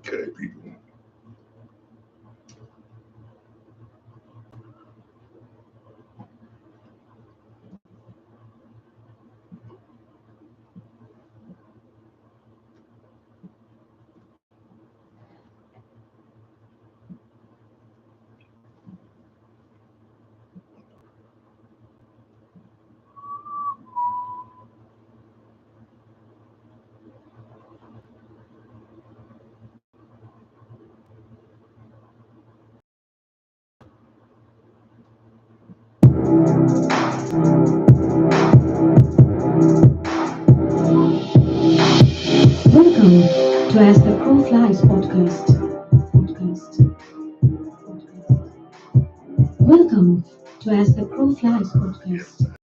Okay, people. Welcome to As the Crow Flies podcast. Welcome to As the Crow Flies podcast.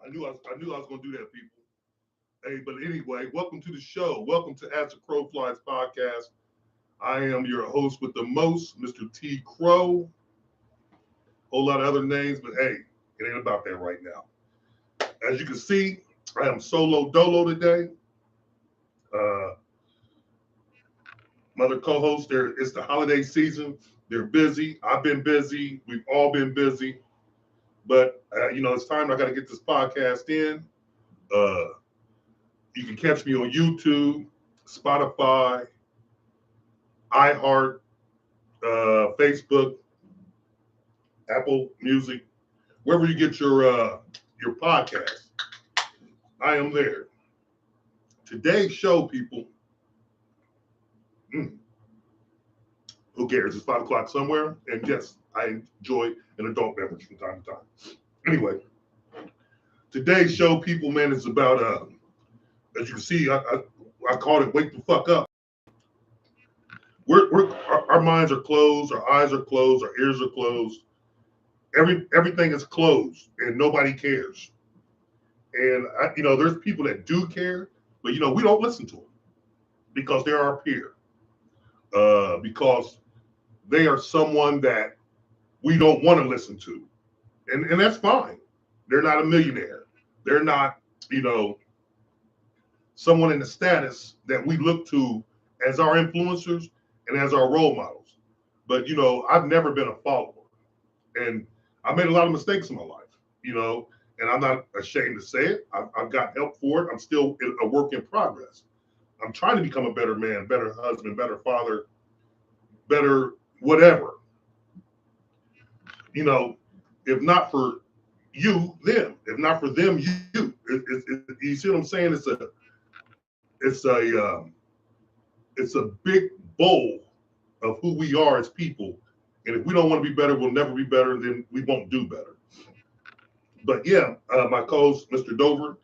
I knew I was gonna do that, people. Hey, but anyway, welcome to the show. Welcome to As the Crow Flies podcast. I am your host with the most, Mr. T. Crow. Whole lot of other names, but hey, it ain't about that right now. As you can see, I am solo dolo today. Uh, my other co-hosts, it's the holiday season. They're busy. I've been busy. We've all been busy. But it's time I got to get this podcast in. Uh, you can catch me on YouTube, Spotify, iHeart, Facebook, Apple Music, wherever you get your podcast. I am there. Today's show, people. mm, who cares? It's 5 o'clock somewhere, and yes, I enjoy an adult beverage from time to time. Anyway, today's show, people, man, is about as you can see, I called it "Wake the Fuck Up." Our minds are closed, our eyes are closed, our ears are closed. Everything is closed, and nobody cares. And there's people that do care, but we don't listen to them because they're our peer. Because they are someone that we don't want to listen to, and that's fine. They're not a millionaire. They're not, you know, someone in the status that we look to as our influencers and as our role models. But I've never been a follower, and I made a lot of mistakes in my life. And I'm not ashamed to say it. I've got help for it. I'm still a work in progress. I'm trying to become a better man, better husband, better father, better whatever. If not for you, them. If not for them, you. You see what I'm saying? It's it's a big bowl of who we are as people. And if we don't want to be better, we'll never be better. Then we won't do better. But yeah, my co-host, Mr. Dover,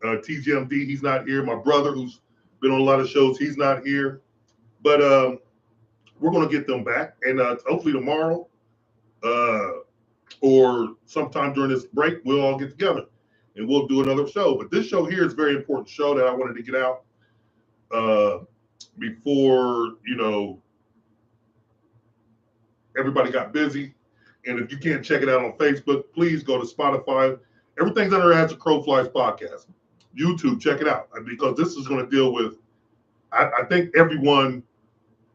TGMD, he's not here. My brother, who's been on a lot of shows, he's not here. But we're going to get them back. And hopefully tomorrow uh, or sometime during this break, we'll all get together and we'll do another show. But this show here is a very important show that I wanted to get out before, everybody got busy. And if you can't check it out on Facebook, please go to Spotify. Everything's under As the Crow Flies podcast. YouTube, check it out, because this is going to deal with, I think everyone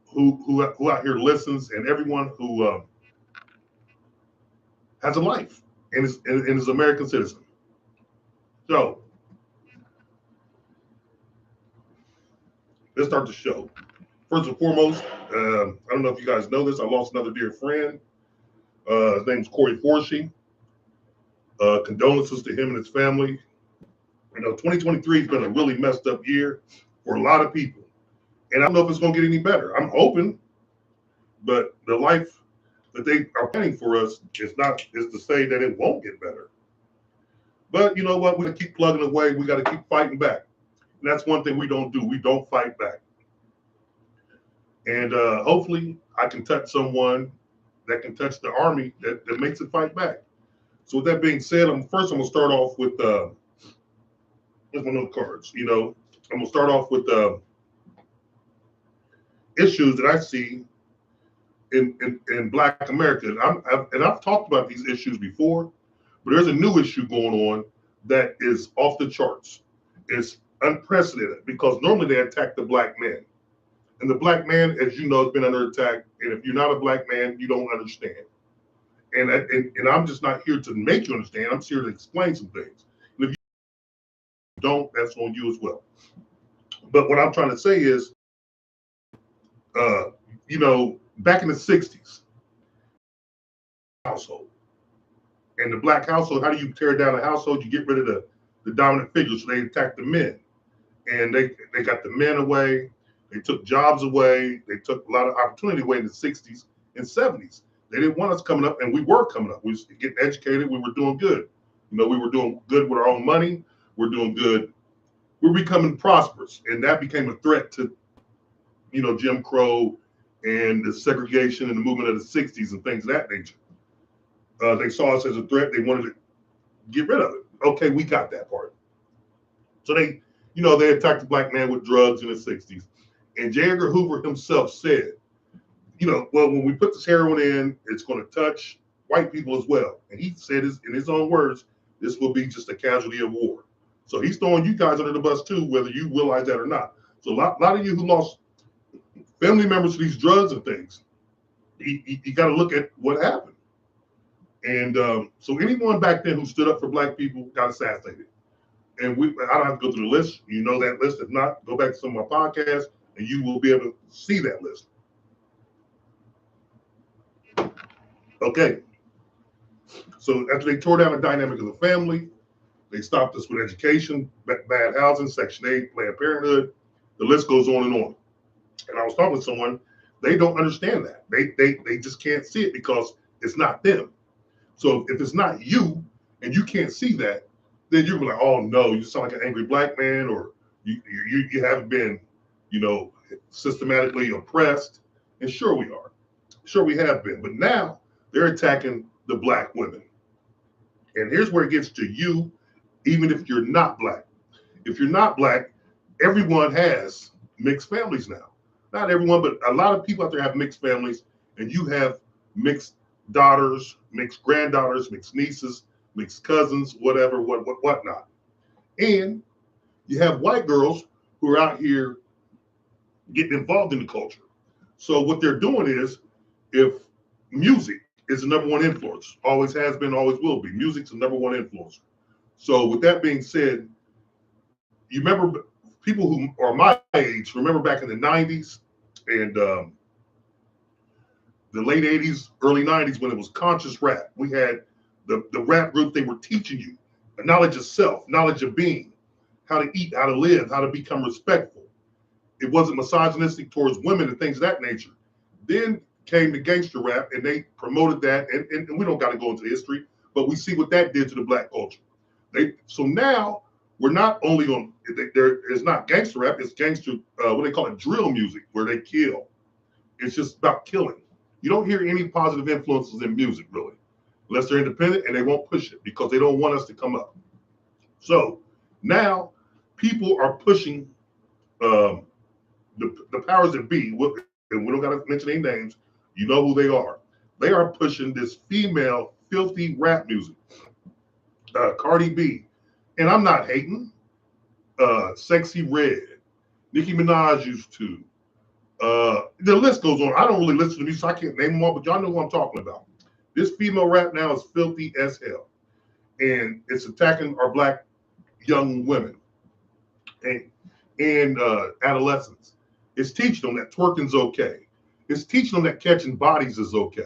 who out here listens, and everyone who has a life and is an American citizen. So let's start the show. First and foremost, I don't know if you guys know this. I lost another dear friend. His name's Corey Forsey. Condolences to him and his family. 2023 has been a really messed up year for a lot of people. And I don't know if it's going to get any better. I'm hoping, but the life that they are planning for us is to say that it won't get better. But you know what? We got to keep plugging away. We got to keep fighting back. And that's one thing we don't do. We don't fight back. And hopefully I can touch someone that can touch the army that makes it fight back. So with that being said, I'm going to start off with here's one of the cards. I'm going to start off with issues that I see in Black America. And I've talked about these issues before, but there's a new issue going on that is off the charts. It's unprecedented because normally they attack the Black man. And the Black man, as you know, has been under attack. And if you're not a Black man, you don't understand. And I'm just not here to make you understand. I'm here to explain some things. And if you don't, that's on you as well. But what I'm trying to say is, back in the 60s, household. And the Black household, how do you tear down a household? You get rid of the dominant figure. So they attacked the men. And they got the men away. They took jobs away. They took a lot of opportunity away in the 60s and 70s. They didn't want us coming up, and we were coming up. We were getting educated. We were doing good. We were doing good with our own money. We're doing good. We're becoming prosperous. And that became a threat to, Jim Crow and the segregation and the movement of the 60s and things of that nature. They saw us as a threat. They wanted to get rid of it. Okay, we got that part. So they attacked the Black man with drugs in the 60s. And J. Edgar Hoover himself said, well, when we put this heroin in, it's going to touch white people as well. And he said in his own words, this will be just a casualty of war. So he's throwing you guys under the bus too, whether you realize that or not. So a lot of you who lost family members to these drugs and things, you got to look at what happened. And so anyone back then who stood up for Black people got assassinated. And I don't have to go through the list. You know that list. If not, go back to some of my podcasts and you will be able to see that list. Okay. So after they tore down the dynamic of the family, they stopped us with education, bad housing, Section 8, Planned Parenthood. The list goes on and on. And I was talking with someone, they don't understand that. They just can't see it because it's not them. So if it's not you and you can't see that, then you're like, oh no, you sound like an angry Black man, or you haven't been, systematically oppressed. And sure we are. Sure we have been. But now they're attacking the Black women. And here's where it gets to you, even if you're not Black. If you're not Black, everyone has mixed families now. Not everyone, but a lot of people out there have mixed families, and you have mixed daughters, mixed granddaughters, mixed nieces, mixed cousins, whatever, whatnot. And you have white girls who are out here getting involved in the culture. So what they're doing is, if music is the number one influence, always has been, always will be, music's the number one influencer. So with that being said, you remember people who are my age, remember back in the 90s and the late 80s, early 90s, when it was conscious rap. We had the rap group, they were teaching you a knowledge of self, knowledge of being, how to eat, how to live, how to become respectful. It wasn't misogynistic towards women and things of that nature. Then came the gangster rap and they promoted that. And we don't got to go into history, but we see what that did to the Black culture. So now we're not only on, there is not gangster rap, it's gangster, what they call it, drill music, where they kill. It's just about killing. You don't hear any positive influences in music, really, unless they're independent, and they won't push it because they don't want us to come up. So now people are pushing the powers that be, and we don't got to mention any names, you know who they are. They are pushing this female filthy rap music. Cardi B, and I'm not hating, Sexy Red, Nicki Minaj used to, the list goes on. I don't really listen to music, so I can't name them all, but y'all know what I'm talking about. This female rap now is filthy as hell, and it's attacking our Black young women and adolescents. It's teaching them that twerking's okay. It's teaching them that catching bodies is okay.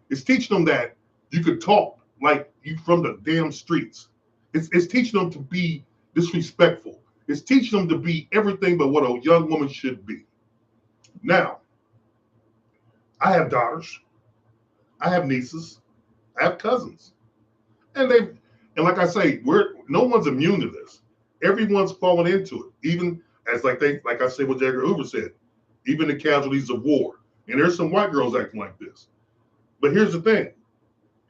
It's teaching them that you could talk like you from the damn streets. It's teaching them to be disrespectful. It's teaching them to be everything but what a young woman should be. Now, I have daughters, I have nieces, I have cousins, and like I say, no one's immune to this. Everyone's fallen into it, even as like I say what J. Edgar Hoover said, even the casualties of war. And there's some white girls acting like this. But here's the thing: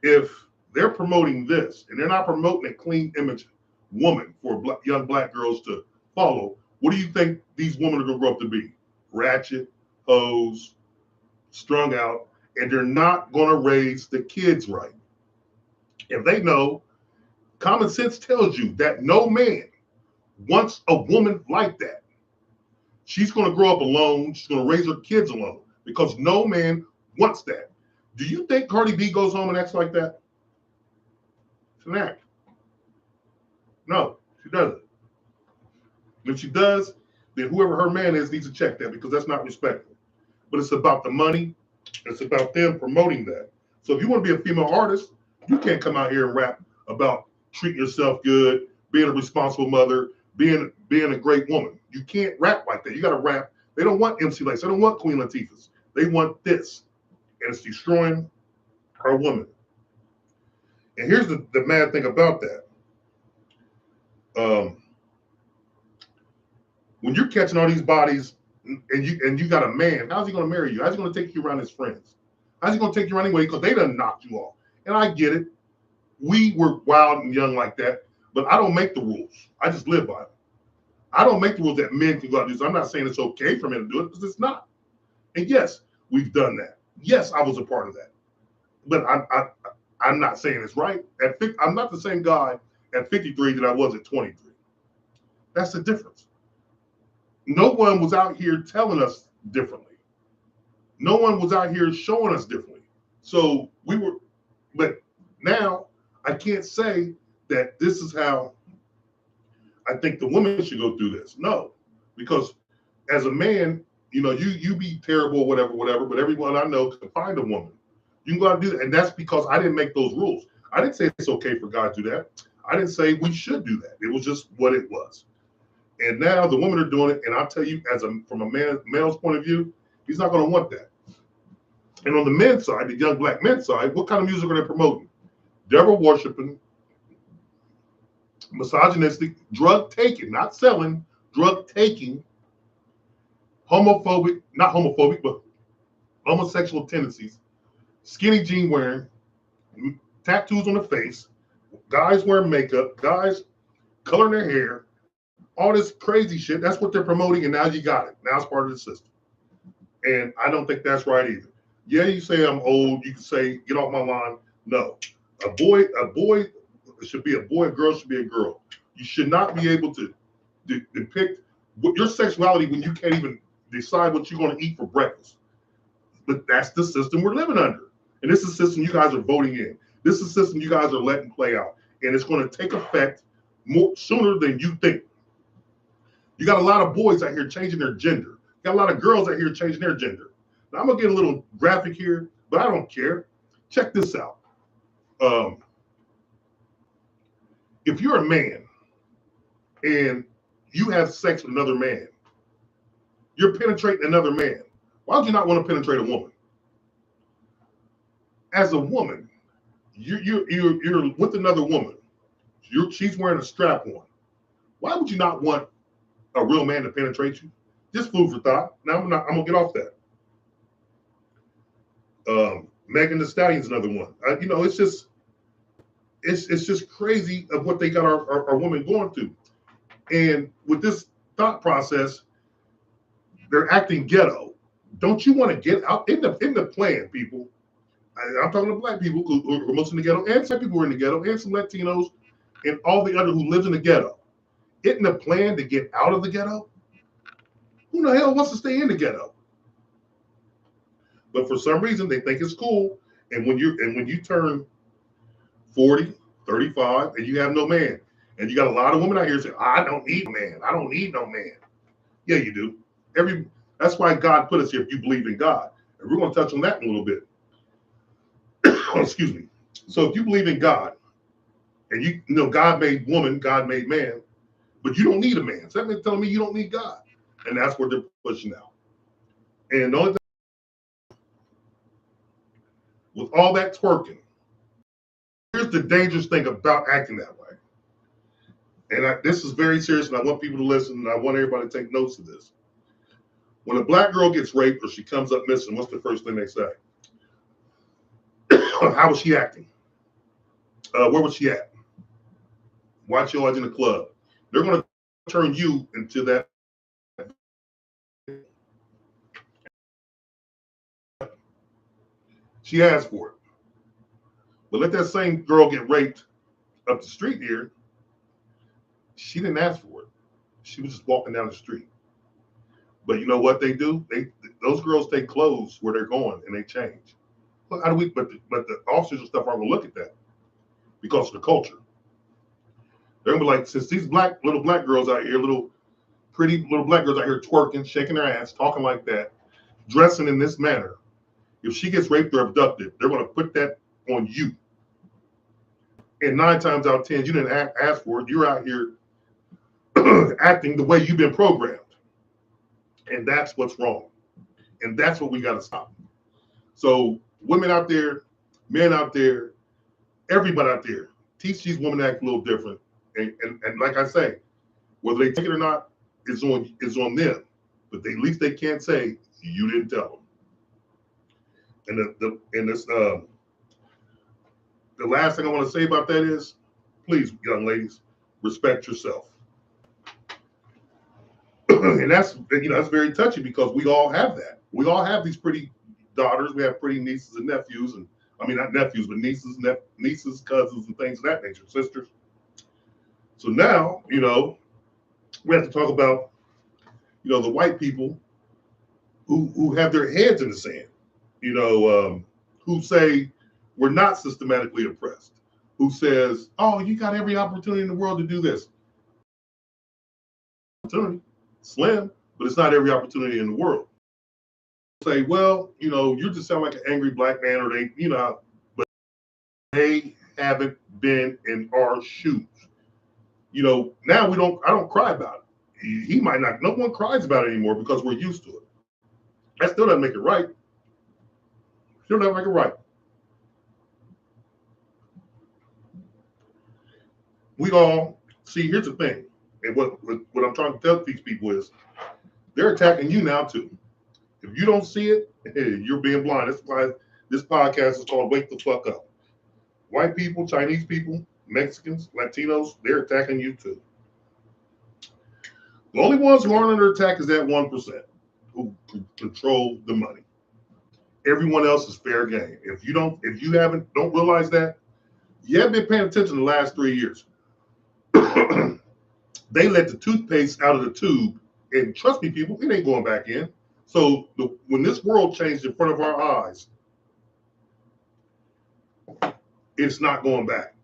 if they're promoting this and they're not promoting a clean image woman for young Black girls to follow, what do you think these women are going to grow up to be? Ratchet, hoes, strung out. and they're not going to raise the kids right. If they know, common sense tells you that no man wants a woman like that. She's going to grow up alone. She's going to raise her kids alone because no man wants that. Do you think Cardi B goes home and acts like that? It's an act. No, she doesn't. If she does, then whoever her man is needs to check that because that's not respectful. But it's about the money. It's about them promoting that. So if you want to be a female artist, you can't come out here and rap about treating yourself good, being a responsible mother, being a great woman. You can't rap like that. You got to rap. They don't want MC Lytes. They don't want Queen Latifah's. They want this. And it's destroying our woman. And here's the mad thing about that. When you're catching all these bodies and you got a man, how's he going to marry you? How's he going to take you around his friends? How's he going to take you around anyway? Because they done knocked you off. And I get it. We were wild and young like that, but I don't make the rules. I just live by them. I don't make the rules that men can go out and do. So I'm not saying it's okay for men to do it because it's not. And yes, we've done that. Yes, I was a part of that. But I'm not saying it's right. I'm not the same guy at 53 that I was at 23. That's the difference. No one was out here telling us differently. No one was out here showing us differently. So but now I can't say that this is how I think the women should go through this. No, because as a man, you be terrible or whatever, but everyone I know can find a woman. You can go out and do that. And that's because I didn't make those rules. I didn't say it's okay for God to do that. I didn't say we should do that. It was just what it was. And now the women are doing it. And I'll tell you, from a male's point of view, he's not going to want that. And on the men's side, the young black men's side, what kind of music are they promoting? Devil worshiping, misogynistic, drug taking, not selling, drug taking, homophobic, not homophobic, but homosexual tendencies, skinny jean wearing, tattoos on the face, guys wearing makeup, guys coloring their hair, all this crazy shit. That's what they're promoting, and now you got it. Now it's part of the system. And I don't think that's right either. Yeah, you say I'm old. You can say, get off my lawn. No. A boy should be a boy, a girl should be a girl. You should not be able to depict your sexuality when you can't even decide what you're going to eat for breakfast. But that's the system we're living under. And this is the system you guys are voting in. This is the system you guys are letting play out. And it's going to take effect sooner than you think. You got a lot of boys out here changing their gender. You got a lot of girls out here changing their gender. Now, I'm going to get a little graphic here, but I don't care. Check this out. If you're a man and you have sex with another man, you're penetrating another man. Why would you not want to penetrate a woman? As a woman, you're with another woman. She's wearing a strap on. Why would you not want a real man to penetrate you? Just food for thought. Now I'm gonna get off that. Megan Thee Stallion's another one. It's just crazy of what they got our women going through. And with this thought process, they're acting ghetto. Don't you want to get out in the plan, people? I'm talking to black people who are mostly in the ghetto, and some people who are in the ghetto, and some Latinos, and all the other who lives in the ghetto. Isn't the plan to get out of the ghetto? Who the hell wants to stay in the ghetto? But for some reason, they think it's cool. And when you turn 40, 35, and you have no man, and you got a lot of women out here saying, I don't need a man. I don't need no man. Yeah, you do. That's why God put us here if you believe in God. And we're going to touch on that in a little bit. Excuse me. So if you believe in God, and you know God made woman, God made man, but you don't need a man. So that means telling me you don't need God. And that's what they're pushing out. And the only thing, with all that twerking, here's the dangerous thing about acting that way. And this is very serious, and I want people to listen, and I want everybody to take notes of this. When a black girl gets raped or she comes up missing, what's the first thing they say? How was she acting? Where was she at? Why she always in the club? They're going to turn you into that. She asked for it. But let that same girl get raped up the street here. She didn't ask for it. She was just walking down the street. But you know what they do? Those girls take clothes where they're going and they change. Well, how do we? But the officers and stuff aren't gonna look at that because of the culture. They're gonna be like, since these little black girls out here, little pretty little black girls out here twerking, shaking their ass, talking like that, dressing in this manner. If she gets raped or abducted, they're gonna put that on you. And 9 times out of 10, you didn't ask for it. You're out here acting the way you've been programmed. And that's what's wrong. And that's what we got to stop. So women out there, men out there, everybody out there, teach these women to act a little different. And like I say, whether they take it or not, it's on them. But at least they can't say you didn't tell them. And the last thing I want to say about that is, please, young ladies, respect yourself. And that's very touchy because we all have that. We all have these pretty daughters. We have pretty nieces and nephews, and I mean not nephews, but nieces, cousins, and things of that nature, sisters. So now, we have to talk about, the white people who have their heads in the sand, who say we're not systematically oppressed, who says, oh, you got every opportunity in the world to do this. Opportunity, slim, but it's not every opportunity in the world. Say, well, you just sound like an angry black man, or but they haven't been in our shoes. Now I don't cry about it. He might not, no one cries about it anymore because we're used to it. That still doesn't make it right. Still doesn't make it right. We all see, here's the thing, and what I'm trying to tell these people is they're attacking you now too. If you don't see it, hey, you're being blind. That's why this podcast is called Wake the Fuck Up. White people, Chinese people, Mexicans, Latinos, they're attacking you too. The only ones who aren't under attack is that 1% who control the money. Everyone else is fair game. If you don't realize that, you haven't been paying attention the last 3 years. They let the toothpaste out of the tube, and trust me, people, it ain't going back in. So when this world changed in front of our eyes, it's not going back.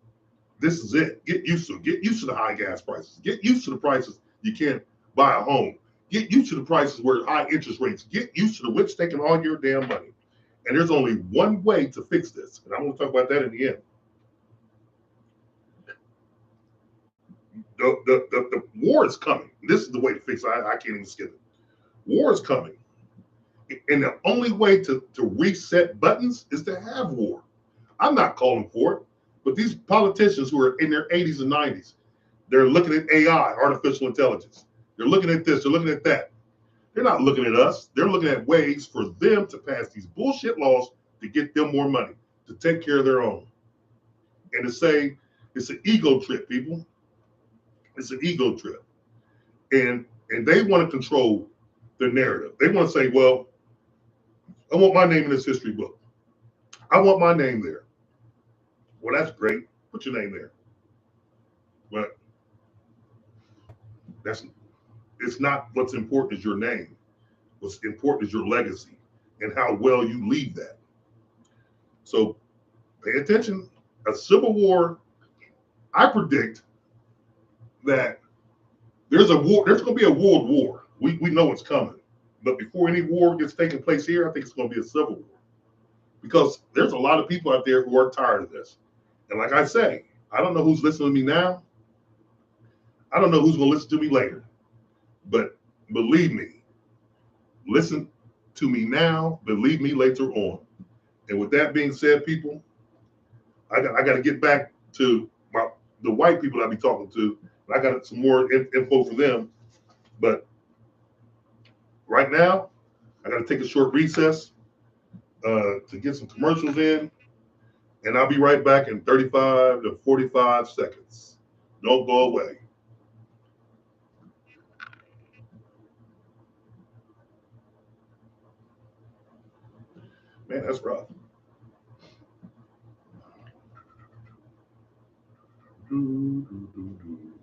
This is it. Get used to it. Get used to the high gas prices. Get used to the prices you can't buy a home. Get used to the prices where high interest rates. Get used to the rich taking all your damn money. And there's only one way to fix this. And I'm going to talk about that in the end. The war is coming. This is the way to fix it. I can't even skip it. War is coming. And the only way to reset buttons is to have war. I'm not calling for it, but these politicians who are in their 80s and 90s, they're looking at AI, artificial intelligence. They're looking at this, they're looking at that. They're not looking at us. They're looking at ways for them to pass these bullshit laws to get them more money, to take care of their own. And to say it's an ego trip, people. It's an ego trip. And they want to control the narrative. They want to say, well, I want my name in this history book. I want my name there. Well, that's great. Put your name there. But it's not what's important is your name. What's important is your legacy and how well you leave that. So pay attention. A civil war, I predict that there's going to be a world war. We know it's coming. But before any war gets taking place here, I think it's going to be a civil war. Because there's a lot of people out there who are tired of this. And like I say, I don't know who's listening to me now. I don't know who's going to listen to me later. But believe me, listen to me now, believe me later on. And with that being said, people, I got to get back to the white people I be talking to. I got some more info for them. But right now, I got to take a short recess to get some commercials in. And I'll be right back in 35 to 45 seconds. Don't go away. Man, that's rough. Man.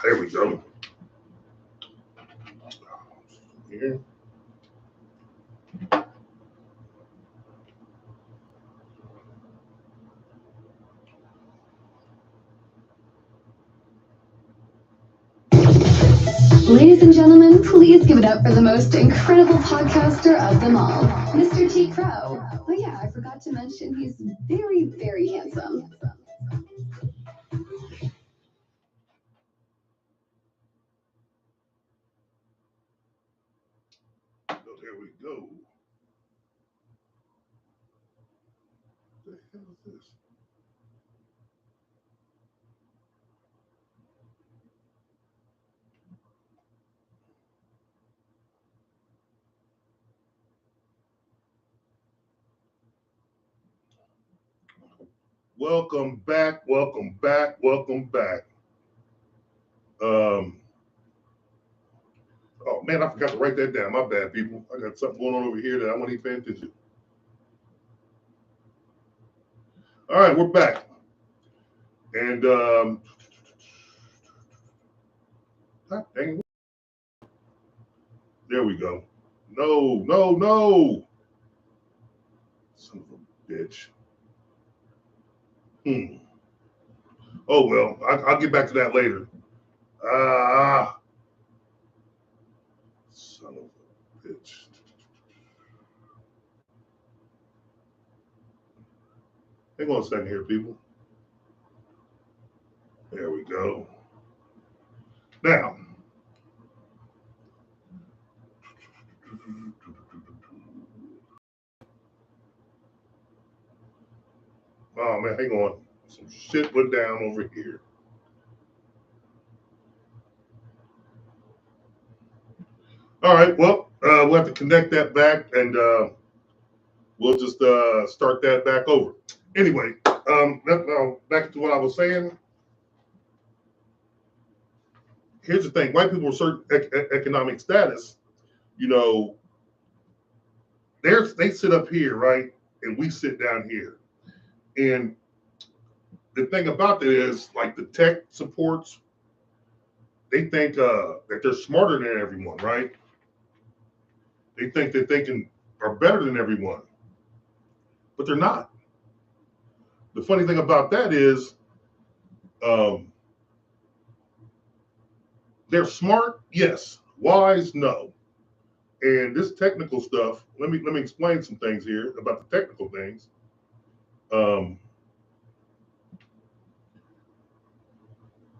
There we go. Here. Ladies and gentlemen, please give it up for the most incredible podcaster of them all, Mr. T. Crow. Oh yeah, I forgot to mention he's very, very handsome. So there we go. What the hell is this? Welcome back. Welcome back. Welcome back. Oh man, I forgot to write that down. My bad, people. I got something going on over here that I want to pay attention to. All right, we're back. And God dang it. There we go. No. Son of a bitch. Oh well, I'll get back to that later. Son of a bitch. Hang on a second here, people. There we go. Now, oh man, hang on. Some shit went down over here. All right, well, we'll have to connect that back and we'll just start that back over. Anyway, now back to what I was saying. Here's the thing: white people with certain economic status, you know, they sit up here, right, and we sit down here. And the thing about that is, like the tech supports, they think that they're smarter than everyone, right? They think that they are better than everyone, but they're not. The funny thing about that is, they're smart, yes. Wise, no. And this technical stuff, let me explain some things here about the technical things.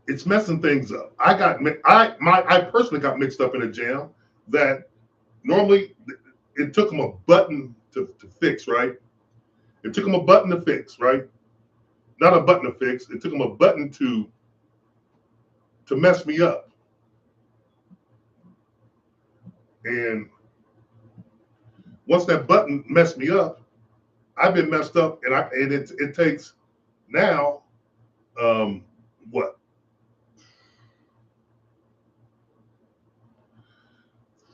It's messing things up. I personally got mixed up in a jam that normally it took them a button to fix, right? It took them a button to fix, right? Not a button to fix. It took them a button to mess me up. And once that button messed me up, I've been messed up, and it takes now what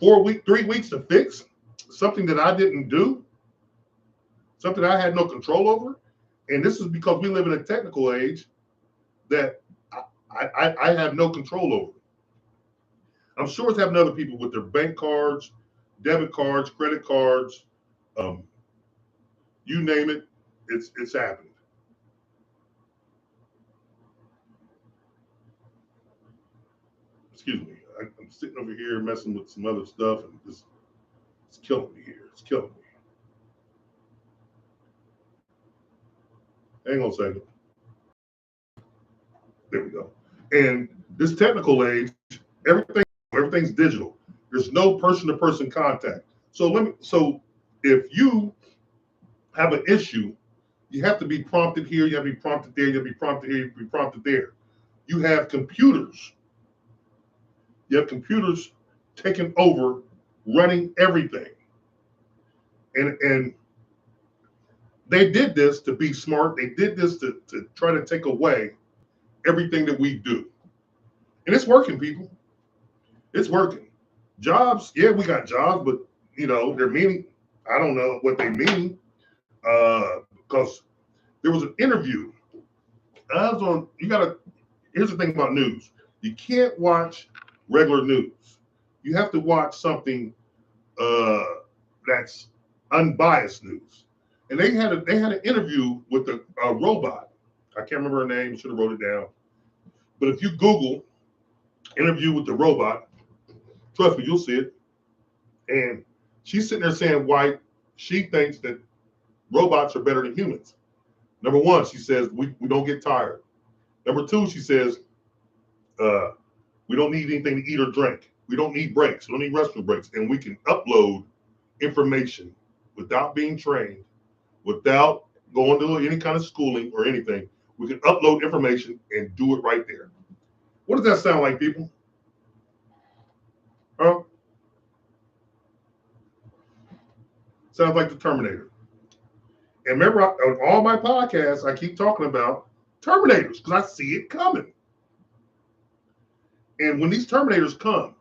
3 weeks to fix something that I didn't do, something I had no control over. And this is because we live in a technical age that I have no control over. I'm sure it's happening to other people with their bank cards, debit cards, credit cards, you name it, it's happened. Excuse me. I'm sitting over here messing with some other stuff, and it's killing me here. It's killing me. Hang on a second. There we go. And this technical age, everything's digital. There's no person-to-person contact. So if you have an issue, you have to be prompted here, you have to be prompted there, you have to be prompted here, you have to be prompted there. You have computers. You have computers taking over, running everything. And they did this to be smart. They did this to try to take away everything that we do. And it's working, people. It's working. Jobs, yeah, we got jobs, but they're meaning, I don't know what they mean. Because there was an interview. Here's the thing about news. You can't watch regular news. You have to watch something that's unbiased news. And they had an interview with a robot. I can't remember her name. Should have wrote it down. But if you Google interview with the robot, trust me, you'll see it. And she's sitting there saying why she thinks that robots are better than humans. Number one, she says we don't get tired. Number two, she says we don't need anything to eat or drink. We don't need breaks. We don't need restroom breaks. And we can upload information without being trained, without going to any kind of schooling or anything. We can upload information and do it right there. What does that sound like, people? Huh? Sounds like the Terminator. And remember, on all my podcasts, I keep talking about Terminators because I see it coming. And when these Terminators come,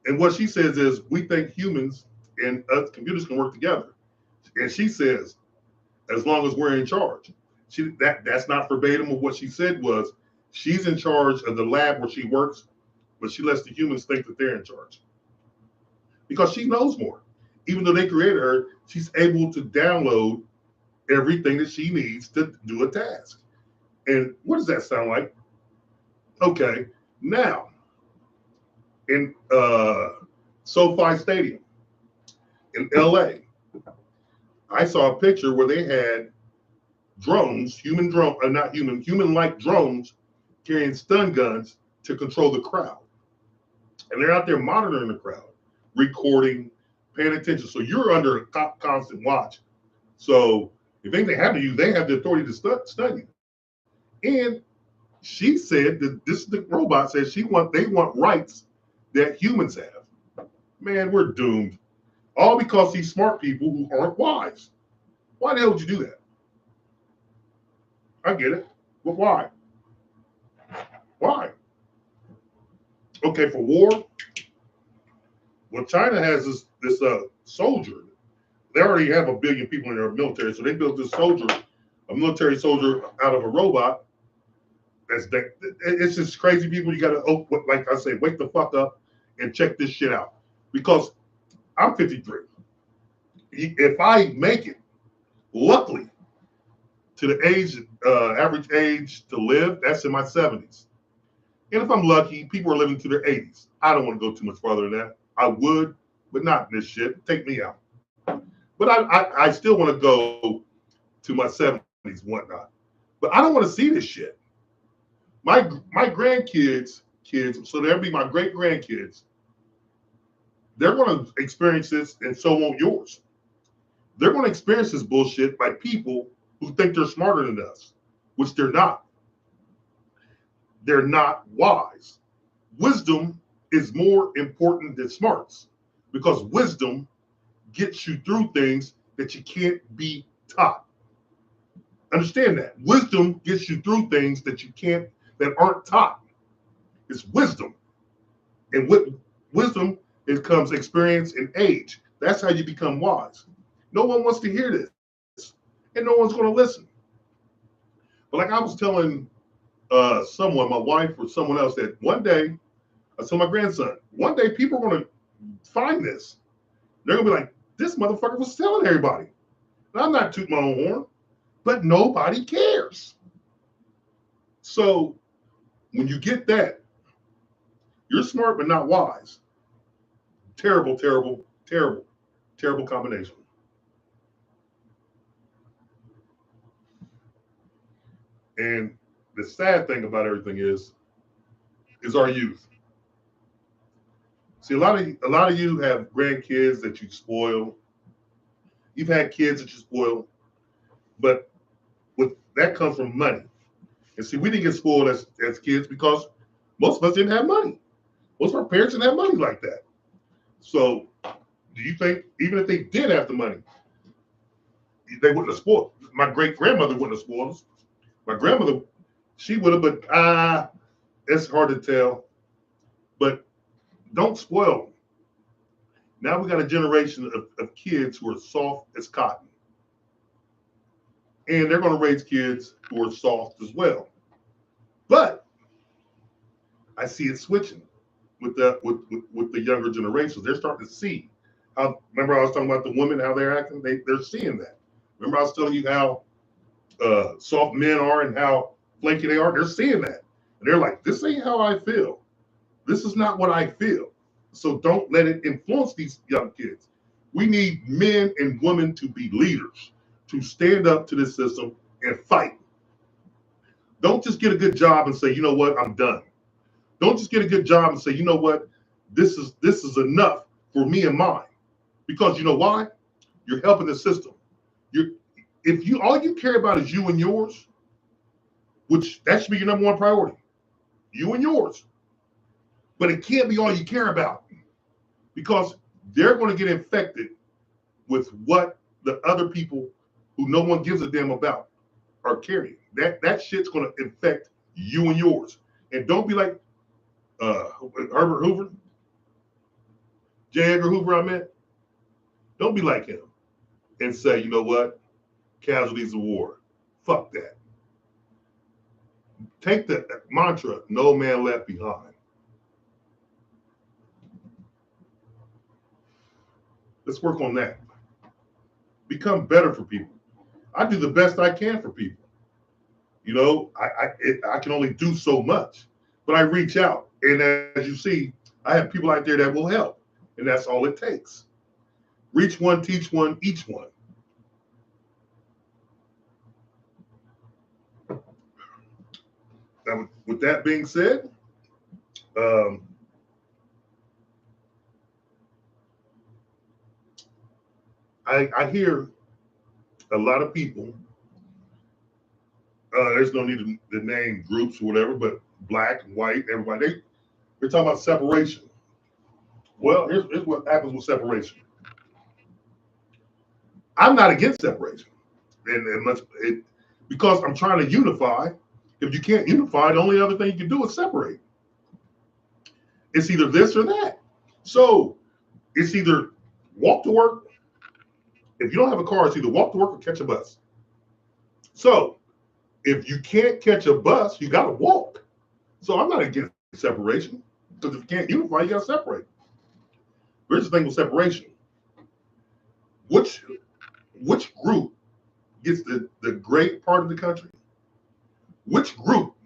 and what she says is, we think humans and us computers can work together. And she says, as long as we're in charge. That's not verbatim of what she said was, she's in charge of the lab where she works, but she lets the humans think that they're in charge. Because she knows more. Even though they created her, she's able to download everything that she needs to do a task. And what does that sound like? Okay, now, in SoFi Stadium in LA, I saw a picture where they had drones, human-like drones carrying stun guns to control the crowd. And they're out there monitoring the crowd, recording, paying attention. So you're under constant watch. So if anything happened to you, they have the authority to stun you. And she said that the robot says they want rights that humans have. Man, we're doomed. All because these smart people who aren't wise. Why the hell would you do that? I get it, but why? Why? Okay, for war. Well, China has this soldier. They already have 1 billion people in their military, so they built this a military soldier out of a robot. It's just crazy, people. You got to, like I say, wake the fuck up and check this shit out. Because I'm 53. If I make it, luckily, to the average age to live, that's in my 70s. And if I'm lucky, people are living to their 80s. I don't want to go too much farther than that. I would, but not in this shit. Take me out. But I still want to go to my 70s and whatnot. But I don't want to see this shit. My grandkids, so they'll be my great grandkids. They're going to experience this, and so won't yours. They're going to experience this bullshit by people who think they're smarter than us, which they're not. They're not wise. Wisdom is more important than smarts because wisdom gets you through things that you can't be taught. Understand that. Wisdom gets you through things that aren't taught. It's wisdom. And with wisdom, it comes experience and age. That's how you become wise. No one wants to hear this, and no one's going to listen. But like I was telling someone, my wife or someone else, that one day, I told my grandson, one day people are going to find this. They're going to be like, this motherfucker was telling everybody. And I'm not tooting my own horn, but nobody cares. So when you get that, you're smart but not wise. Terrible, terrible, terrible, terrible combination. And the sad thing about everything is our youth. See, a lot of you have grandkids that you spoil. You've had kids that you spoil, but that comes from money. And see, we didn't get spoiled as kids because most of us didn't have money. Most of our parents didn't have money like that. So do you think even if they did have the money, they wouldn't have spoiled? My great-grandmother wouldn't have spoiled us. My grandmother, she would have, but it's hard to tell. But don't spoil them. Now we got a generation of kids who are soft as cotton. And they're going to raise kids who are soft as well. But I see it switching with the younger generations. They're starting to see how. Remember, I was talking about the women, how they're acting. They're seeing that. Remember, I was telling you how soft men are and how flaky they are. They're seeing that, and they're like, "This ain't how I feel. This is not what I feel." So don't let it influence these young kids. We need men and women to be leaders, to stand up to this system and fight. Don't just get a good job and say, you know what, I'm done. Don't just get a good job and say, you know what, this is enough for me and mine. Because you know why? You're helping the system. If you all you care about is you and yours, which that should be your number one priority, you and yours. But it can't be all you care about because they're going to get infected with what the other people who no one gives a damn about are carrying. That shit's going to infect you and yours. And don't be like Herbert Hoover, J. Edgar Hoover, I meant. Don't be like him and say, you know what? Casualties of war. Fuck that. Take the mantra, no man left behind. Let's work on that. Become better for people. I do the best I can for people. You know, I can only do so much, but I reach out. And as you see, I have people out there that will help. And that's all it takes. Reach one, teach one, each one. Now, with that being said, I hear a lot of people, there's no need to name groups or whatever, but black, white, everybody, they're talking about separation. Well, here's what happens with separation. I'm not against separation, because I'm trying to unify. If you can't unify, the only other thing you can do is separate. It's either this or that. So it's either walk to work. If you don't have a car, it's either walk to work or catch a bus. So if you can't catch a bus, you got to walk. So I'm not against separation because if you can't unify, you got to separate. Here's the thing with separation. Which group gets the great part of the country? Which group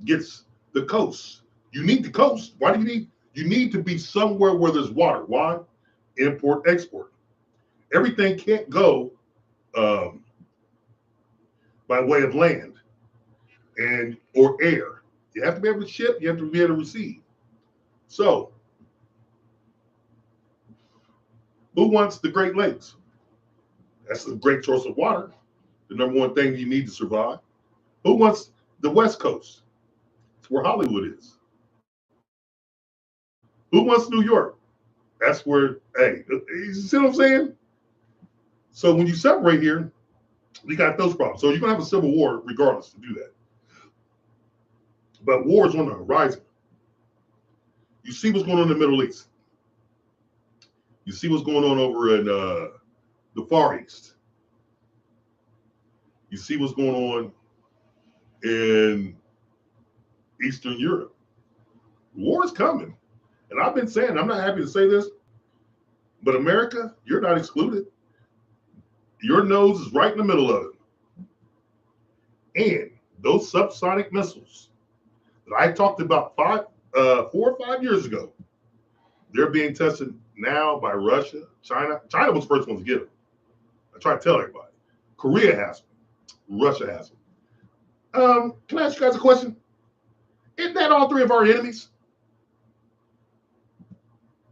gets the coast? You need the coast. Why do you need to be somewhere where there's water? Why? Import, export. Everything can't go by way of land or air. You have to be able to ship, you have to be able to receive. So, who wants the Great Lakes? That's a great source of water. The number one thing you need to survive. Who wants the West Coast? It's where Hollywood is. Who wants New York? That's where, hey, you see what I'm saying? So when you separate here, you got those problems. So you're going to have a civil war regardless to do that. But war is on the horizon. You see what's going on in the Middle East. You see what's going on over in the Far East. You see what's going on in Eastern Europe. War is coming. And I've been saying, I'm not happy to say this, but America, you're not excluded. Your nose is right in the middle of it. And those subsonic missiles that I talked about 4 or 5 years ago, they're being tested now by Russia, China. China was the first one to get them. I try to tell everybody. Korea has them. Russia has them. Can I ask you guys a question? Isn't that all three of our enemies?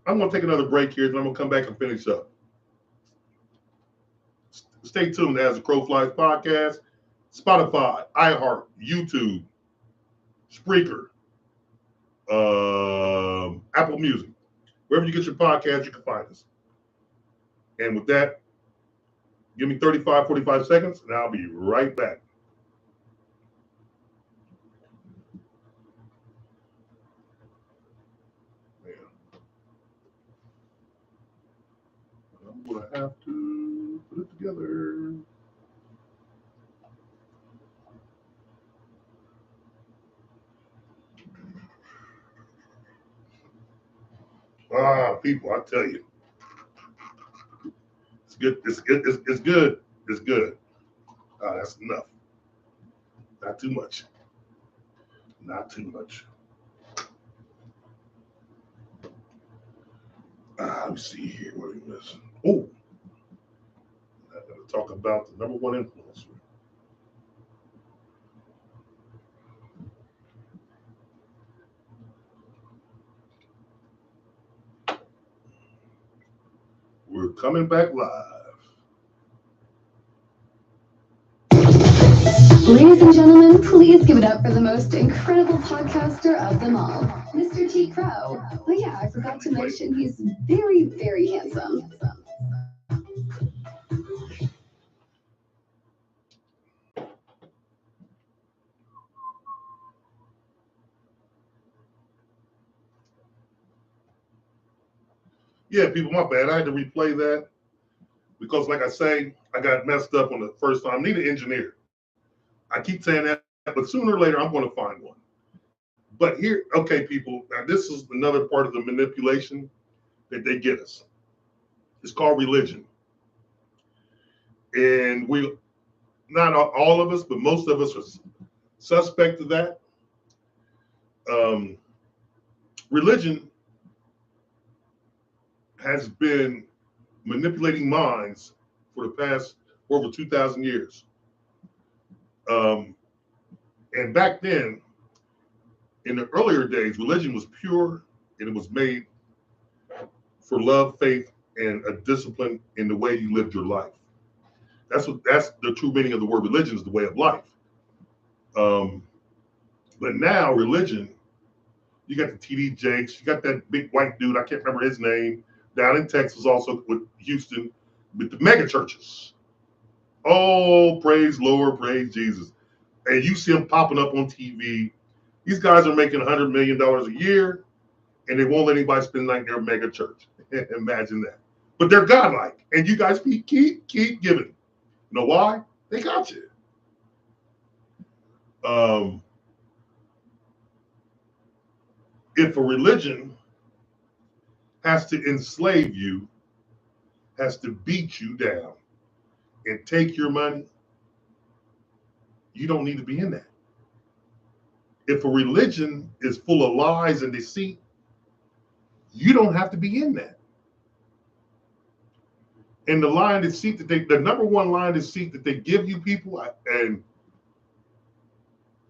I'm going to take another break here, and I'm going to come back and finish up. Stay tuned as the Crow Flies podcast. Spotify, iHeart, YouTube, Spreaker, Apple Music. Wherever you get your podcast, you can find us. And with that, give me 35, 45 seconds, and I'll be right back. I'm going to have to put it together. People, I tell you, it's good. It's good. It's good. It's good. That's enough. Not too much. Not too much. Let me see here. What are we missing? Oh, I'm going to talk about the number one influencer. We're coming back live. Ladies and gentlemen, please give it up for the most incredible podcaster of them all, Mr. T. Crow. Oh yeah, I forgot to mention he's very, very handsome. Yeah, people, my bad. I had to replay that because, like I say, I got messed up on the first time. I need an engineer. I keep saying that, but sooner or later, I'm going to find one. But here, okay, people, now this is another part of the manipulation that they get us. It's called religion. And we, not all of us, but most of us are suspect of that. Religion has been manipulating minds for the past over 2,000 years. And back then, in the earlier days, religion was pure and it was made for love, faith, and a discipline in the way you lived your life. That's the true meaning of the word religion, is the way of life. But now religion, you got the TD Jakes, you got that big white dude, I can't remember his name, down in Texas, also with Houston, with the mega churches. Oh, praise Lord, praise Jesus. And you see them popping up on TV. These guys are making $100 million a year, and they won't let anybody spend the night in their mega church. Imagine that. But they're godlike, and you guys keep giving. You know why? They got you. If a religion has to enslave you, has to beat you down, and take your money, you don't need to be in that. If a religion is full of lies and deceit, you don't have to be in that. And the lie and deceit the number one lie and deceit that they give you people and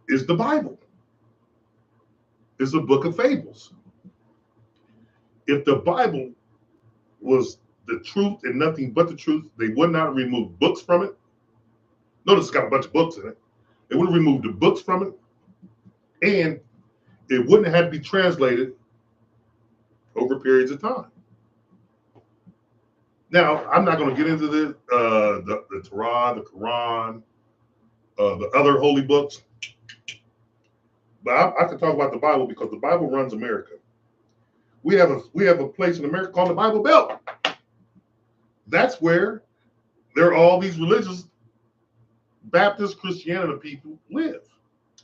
is the Bible. It's a book of fables. If the Bible was the truth and nothing but the truth, they would not remove books from it. Notice it's got a bunch of books in it. They would have removed the books from it, and it wouldn't have to be translated over periods of time. Now, I'm not going to get into the Torah, the Quran, the other holy books, but I can talk about the Bible because the Bible runs America. We have a place in America called the Bible Belt. That's where there are all these religious Baptist Christianity people live,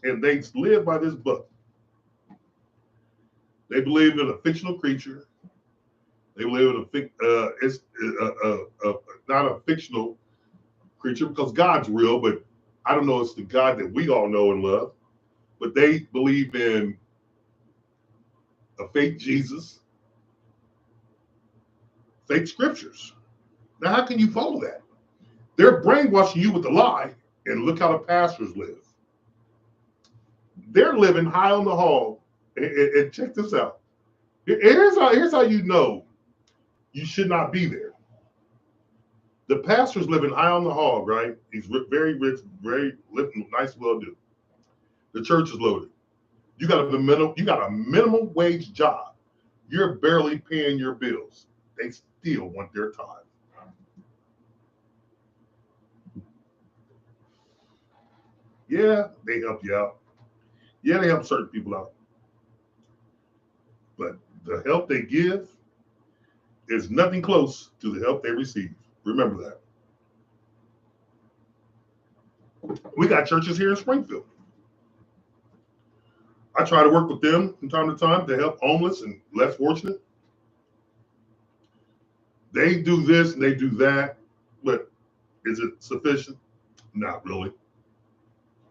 and they live by this book. They believe in a fictional creature. They believe in it's not a fictional creature because God's real, but I don't know it's the God that we all know and love. But they believe in a fake Jesus, fake scriptures. Now, how can you follow that? They're brainwashing you with the lie, and look how the pastors live. They're living high on the hog, and check this out. Here's how you know you should not be there. The pastor's living high on the hog, right? He's very rich, very living nice, well-do. The church is loaded. You got a minimum wage job. You're barely paying your bills. They still want their time. Yeah, they help you out. Yeah, they help certain people out. But the help they give is nothing close to the help they receive. Remember that. We got churches here in Springfield. I try to work with them from time to time to help homeless and less fortunate. They do this and they do that, but is it sufficient? Not really.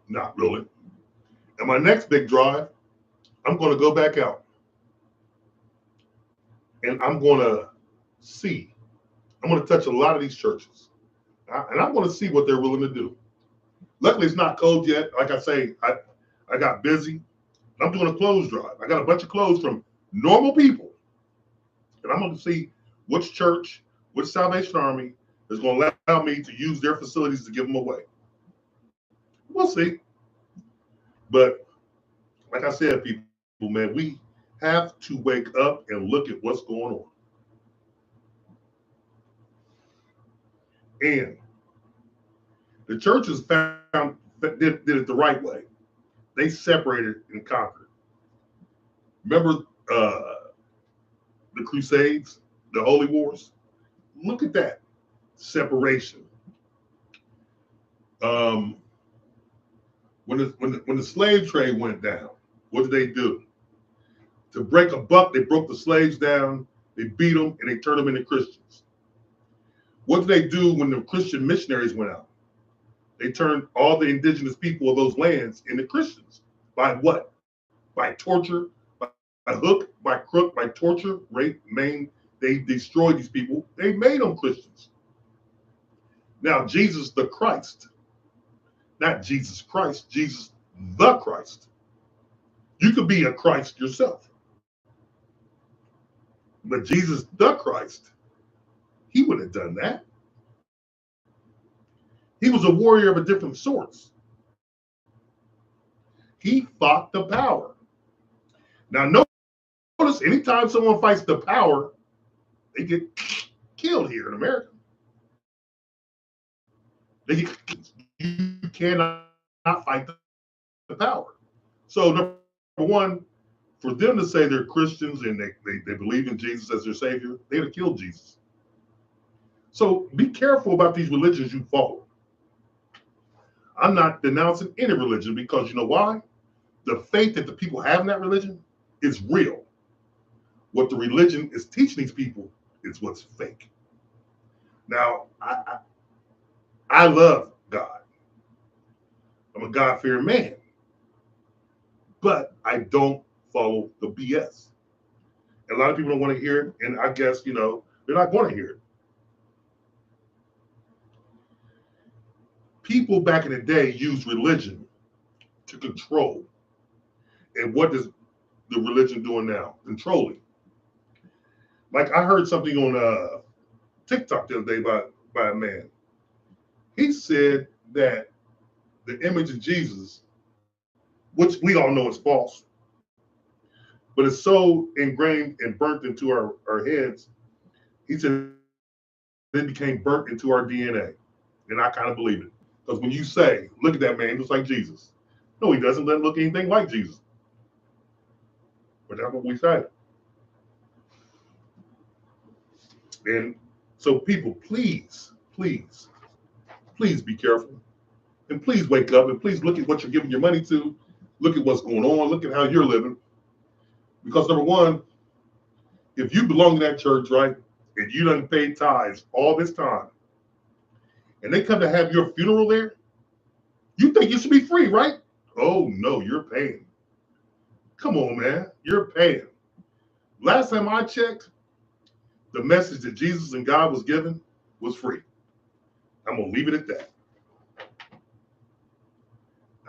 Not really. And my next big drive, I'm going to go back out and I'm going to see. I'm going to touch a lot of these churches and I'm going to see what they're willing to do. Luckily, it's not cold yet. Like I say, I got busy. I'm doing a clothes drive. I got a bunch of clothes from normal people. And I'm going to see which church, which Salvation Army is going to allow me to use their facilities to give them away. We'll see. But like I said, people, man, we have to wake up and look at what's going on. And the churches did it the right way. They separated and conquered. Remember the Crusades, the Holy Wars? Look at that separation. When the slave trade went down, what did they do? To break a buck, they broke the slaves down, they beat them, and they turned them into Christians. What did they do when the Christian missionaries went out? They turned all the indigenous people of those lands into Christians. By what? By torture, by hook, by crook, by torture, rape, maim. They destroyed these people. They made them Christians. Now, Jesus the Christ, not Jesus Christ, Jesus the Christ. You could be a Christ yourself. But Jesus the Christ, he wouldn't have done that. He was a warrior of a different sort. He fought the power. Now, notice anytime someone fights the power, they get killed here in America. You cannot fight the power. So, number one, for them to say they're Christians and they believe in Jesus as their savior, they'd have killed Jesus. So be careful about these religions you follow. I'm not denouncing any religion because you know why? The faith that the people have in that religion is real. What the religion is teaching these people is what's fake. Now, I love God. I'm a God-fearing man. But I don't follow the BS. A lot of people don't want to hear it, and I guess, they're not going to hear it. People back in the day used religion to control. And what is the religion doing now? Controlling. Like I heard something on TikTok the other day by a man. He said that the image of Jesus, which we all know is false, but it's so ingrained and burnt into our heads, he said it became burnt into our DNA. And I kind of believe it. Because when you say, look at that man, he looks like Jesus. No, he doesn't look anything like Jesus. But that's what we say. And so people, please be careful. And please wake up and please look at what you're giving your money to. Look at what's going on. Look at how you're living. Because number one, if you belong to that church, right, and you done paid tithes all this time, and they come to have your funeral there, you think you should be free, right? Oh no, you're paying. Come on, man, you're paying. Last time I checked, the message that Jesus and God was given was free. I'm gonna leave it at that.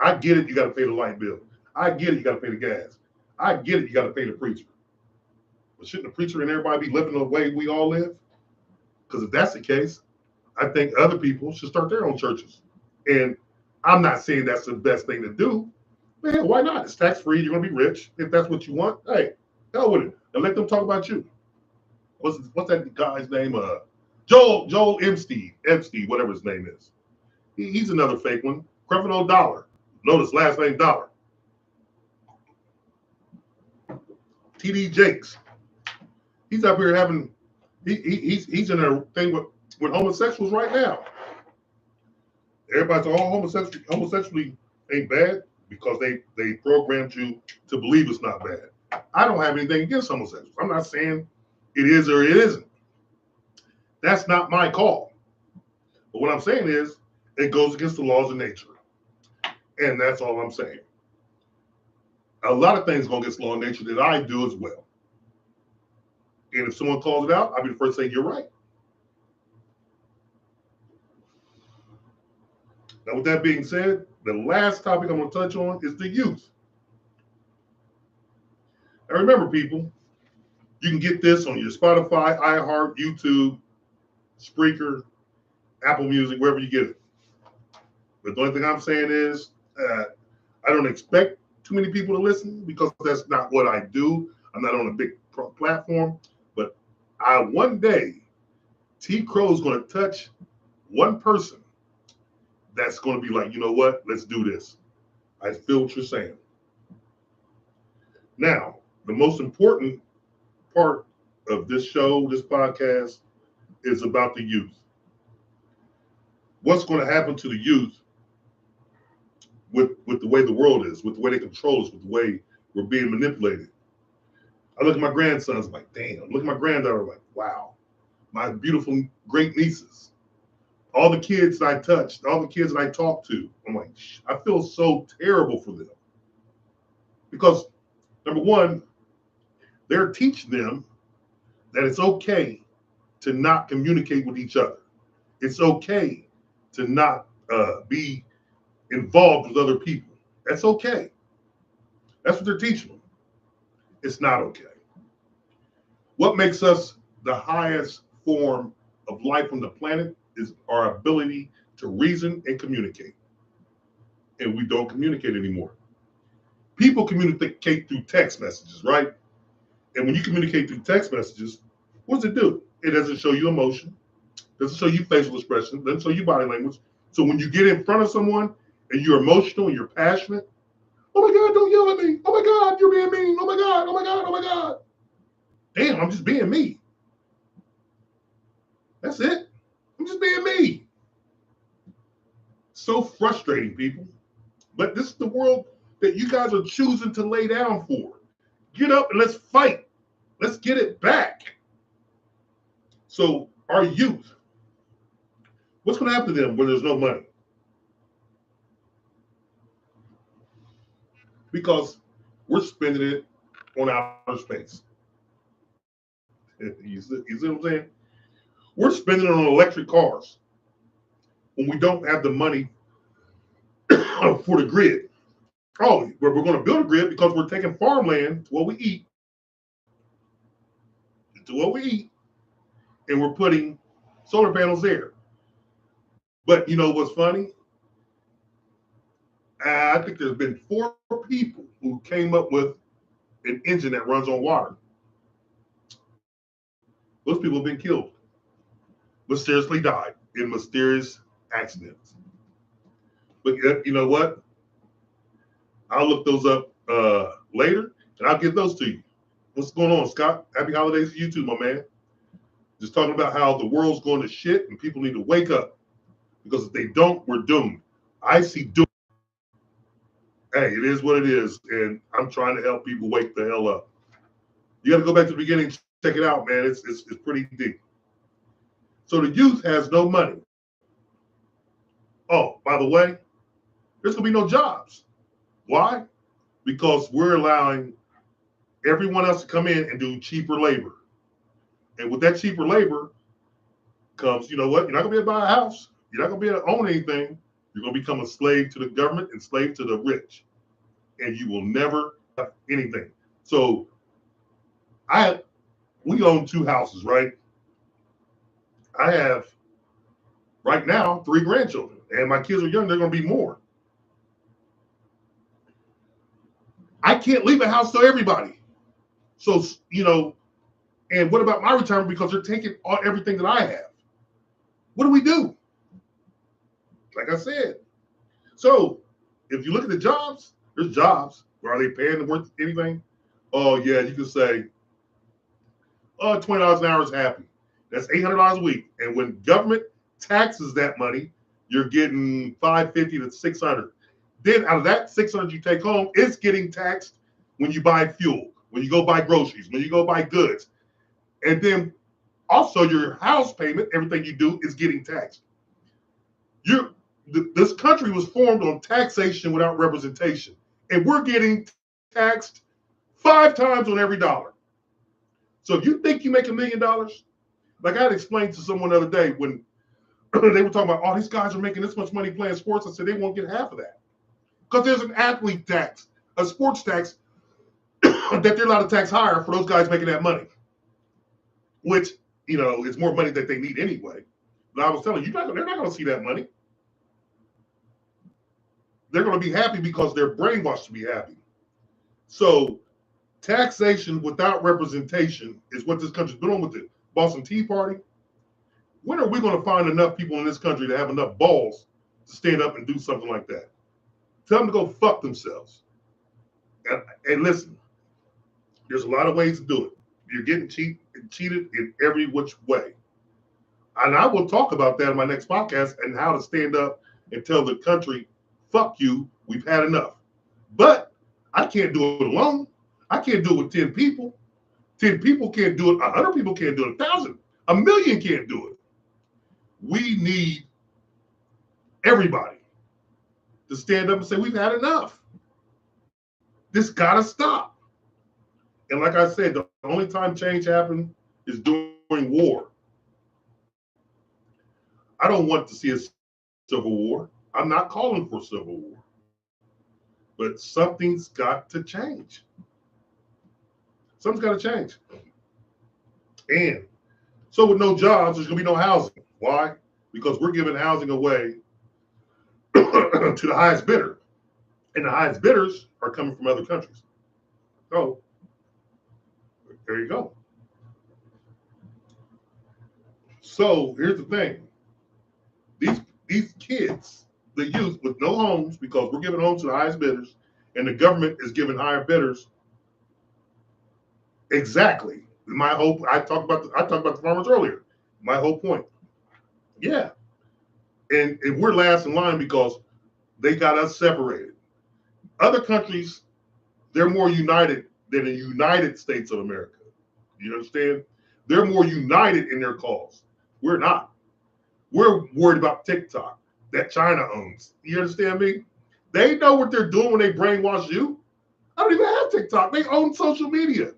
I get it, you gotta pay the light bill. I get it, you gotta pay the gas. I get it, you gotta pay the preacher. But shouldn't the preacher and everybody be living the way we all live? Because if that's the case, I think other people should start their own churches. And I'm not saying that's the best thing to do. Man, why not? It's tax free. You're gonna be rich if that's what you want. Hey, hell with it, and let them talk about you. What's that guy's name? Joel Epstein, whatever his name is. He's another fake one. Creflo Dollar. Notice last name Dollar. TD Jakes. He's up here having. He's in a thing with homosexuals right now. Everybody's all homosexuality ain't bad because they programmed you to believe it's not bad. I don't have anything against homosexuals. I'm not saying it is or it isn't. That's not my call. But what I'm saying is it goes against the laws of nature. And that's all I'm saying. A lot of things go against the law of nature that I do as well. And if someone calls it out, I'll be the first to say, you're right. Now, with that being said, the last topic I'm going to touch on is the youth. And remember, people, you can get this on your Spotify, iHeart, YouTube, Spreaker, Apple Music, wherever you get it. But the only thing I'm saying is I don't expect too many people to listen because that's not what I do. I'm not on a big platform. But one day, T. Crow is going to touch one person that's going to be like, you know what? Let's do this. I feel what you're saying. Now, the most important part of this show, this podcast, is about the youth. What's going to happen to the youth with the way the world is, with the way they control us, with the way we're being manipulated? I look at my grandsons, I'm like, damn. Look at my granddaughter, like, wow. My beautiful great nieces. All the kids that I touched, all the kids that I talked to, I'm like, I feel so terrible for them. Because, number one, they're teaching them that it's okay to not communicate with each other. It's okay to not be involved with other people. That's okay. That's what they're teaching them. It's not okay. What makes us the highest form of life on the planet is our ability to reason and communicate. And we don't communicate anymore. People communicate through text messages, right? And when you communicate through text messages, what does it do? It doesn't show you emotion, doesn't show you facial expression, doesn't show you body language. So when you get in front of someone and you're emotional and you're passionate, oh my God, don't yell at me. Oh my God, you're being mean. Oh my God, oh my God, oh my God. Damn, I'm just being me. That's it. I'm just being me. So frustrating, people. But this is the world that you guys are choosing to lay down for. Get up and let's fight. Let's get it back. So our youth, what's going to happen to them when there's no money? Because we're spending it on outer space. You see what I'm saying? We're spending it on electric cars when we don't have the money for the grid. Oh, we're going to build a grid because we're taking farmland to what we eat, and we're putting solar panels there. But you know what's funny? I think there's been 4 people who came up with an engine that runs on water. Those people have been killed, mysteriously died in mysterious accidents. But you know what? I'll look those up later, and I'll get those to you. What's going on, Scott? Happy holidays to you too, my man. Just talking about how the world's going to shit and people need to wake up. Because if they don't, we're doomed. I see doom. Hey, it is what it is, and I'm trying to help people wake the hell up. You got to go back to the beginning, check it out, man. It's pretty deep. So the youth has no money. Oh, by the way, there's going to be no jobs. Why? Because we're allowing everyone else to come in and do cheaper labor. And with that cheaper labor comes, you know what? You're not going to be able to buy a house. You're not going to be able to own anything. You're going to become a slave to the government and slave to the rich. And you will never have anything. So we own 2 houses, right? I have Right now, 3 grandchildren, and my kids are young. They're going to be more. I can't leave a house to everybody. So, and what about my retirement? Because they're taking everything that I have. What do we do? Like I said. So, if you look at the jobs, there's jobs. Are they paying worth anything? Oh, yeah, you can say, oh, $20 an hour is happy. That's $800 a week. And when government taxes that money, you're getting $550 to $600. Then out of that $600 you take home, it's getting taxed when you buy fuel, when you go buy groceries, when you go buy goods. And then also your house payment, everything you do is getting taxed. This country was formed on taxation without representation. And we're getting taxed 5 times on every dollar. So if you think you make $1 million, like I had explained to someone the other day when they were talking about, oh, these guys are making this much money playing sports. I said, they won't get half of that. Because there's an athlete tax, a sports tax that they're allowed to tax higher for those guys making that money, which, is more money that they need anyway. But I was telling you, they're not going to see that money. They're going to be happy because they're brainwashed to be happy. So taxation without representation is what this country's been on with the Boston Tea Party. When are we going to find enough people in this country to have enough balls to stand up and do something like that? Tell them to go fuck themselves. And listen, there's a lot of ways to do it. You're getting cheated in every which way. And I will talk about that in my next podcast and how to stand up and tell the country, fuck you, we've had enough. But I can't do it alone. I can't do it with 10 people. 10 people can't do it. 100 people can't do it. 1,000, 1,000,000 can't do it. We need everybody to stand up and say, we've had enough. This gotta stop. And like I said, the only time change happens is during war. I don't want to see a civil war. I'm not calling for civil war. But something's got to change. Something's got to change. And so with no jobs, there's going to be no housing. Why? Because we're giving housing away to the highest bidder. And the highest bidders are coming from other countries. So there you go. So here's the thing. These kids, the youth with no homes, because we're giving homes to the highest bidders, and the government is giving higher bidders. Exactly. My hope. I talked about the farmers earlier. My whole point. Yeah. And we're last in line because they got us separated. Other countries, they're more united than the United States of America. You understand? They're more united in their cause. We're not. We're worried about TikTok that China owns. You understand me? They know what they're doing when they brainwash you. I don't even have TikTok. They own social media.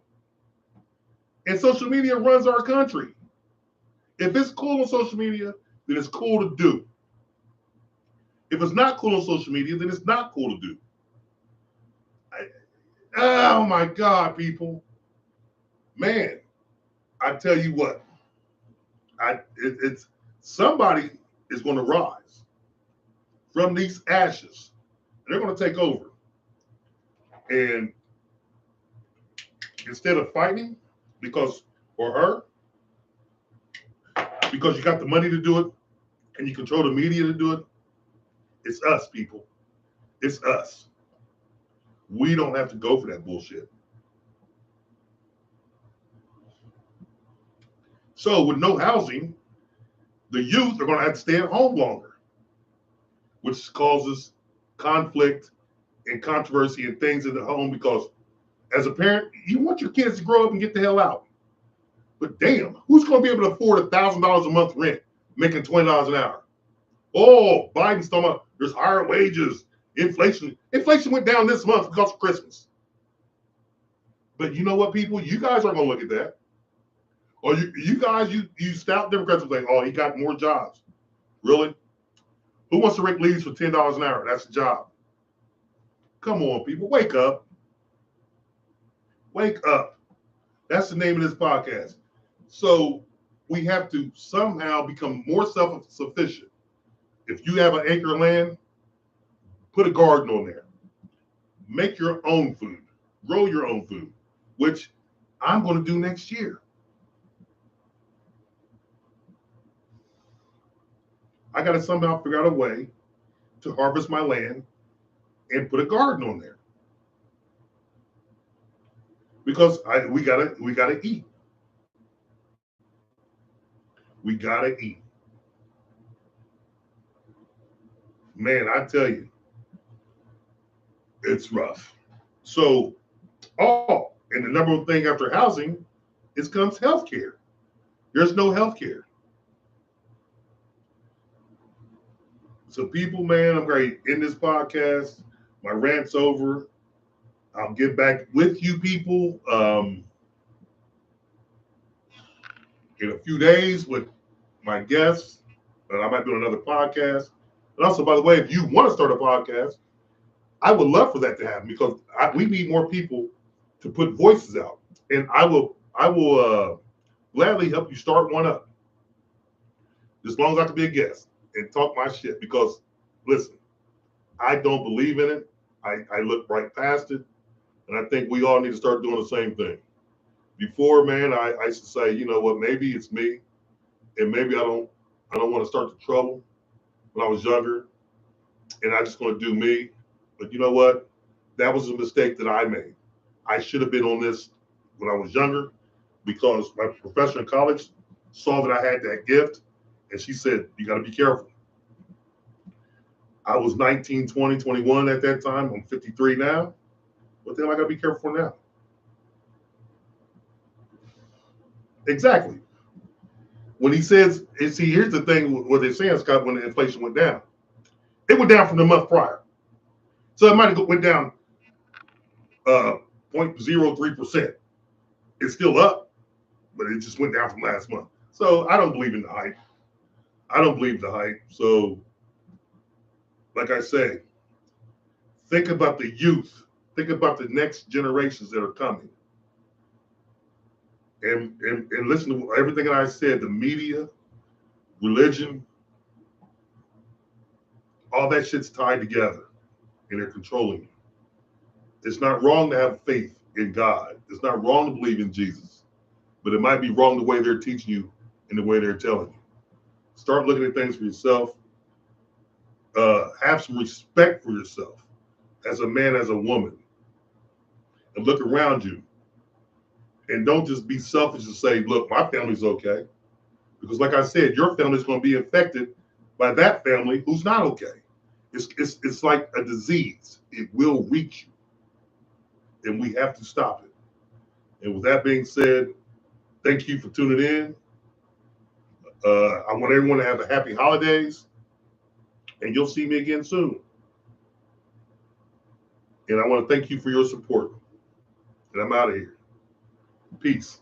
And social media runs our country. If it's cool on social media, then it's cool to do. If it's not cool on social media, then it's not cool to do. Oh my God, people. Man, I tell you what. It's somebody is going to rise from these ashes. They're going to take over. And instead of fighting, because you got the money to do it and you control the media to do it, it's us, people. It's us. We don't have to go for that bullshit. So with no housing, the youth are going to have to stay at home longer, which causes conflict and controversy and things in the home, because as a parent, you want your kids to grow up and get the hell out. But damn, who's going to be able to afford $1,000 a month rent, making $20 an hour? Oh, Biden's talking about there's higher wages, inflation. Inflation went down this month because of Christmas. But you know what, people? You guys aren't going to look at that. Or you guys, you stout Democrats will say, oh, he got more jobs. Really? Who wants to rake leaves for $10 an hour? That's the job. Come on, people. Wake up. Wake up. That's the name of this podcast. So we have to somehow become more self-sufficient. If you have an acre of land, put a garden on there. Make your own food. Grow your own food, which I'm going to do next year. I got to somehow figure out a way to harvest my land and put a garden on there. Because we gotta eat. We gotta eat. Man, I tell you, it's rough. So, and the number one thing after housing comes healthcare. There's no healthcare. So, people, man, I'm going to end this podcast. My rant's over. I'll get back with you people in a few days with my guests. And I might do another podcast. And also, by the way, if you want to start a podcast, I would love for that to happen because we need more people to put voices out. And I will gladly help you start one up. As long as I can be a guest and talk my shit. Because, listen, I don't believe in it. I look right past it. And I think we all need to start doing the same thing. Before, man, I used to say, you know what, maybe it's me. And maybe I don't want to start the trouble when I was younger. And I'm just going to do me. But you know what? That was a mistake that I made. I should have been on this when I was younger because my professor in college saw that I had that gift. And she said, you got to be careful. I was 19, 20, 21 at that time. I'm 53 now. What the hell I got to be careful for now? Exactly. When he says, see, here's the thing what they're saying, Scott, when the inflation went down. It went down from the month prior. So it might have went down 0.03%. It's still up, but it just went down from last month. So I don't believe in the hype. So, like I say, think about the youth. Think about the next generations that are coming. And listen to everything that I said, the media, religion, all that shit's tied together and they're controlling you. It's not wrong to have faith in God. It's not wrong to believe in Jesus, but it might be wrong the way they're teaching you and the way they're telling you. Start looking at things for yourself. Have some respect for yourself as a man, as a woman, and look around you. And don't just be selfish and say, look, my family's okay. Because like I said, your family's going to be affected by that family who's not okay. It's like a disease. It will reach you. And we have to stop it. And with that being said, thank you for tuning in. I want everyone to have a happy holidays. And you'll see me again soon. And I want to thank you for your support. And I'm out of here. Peace.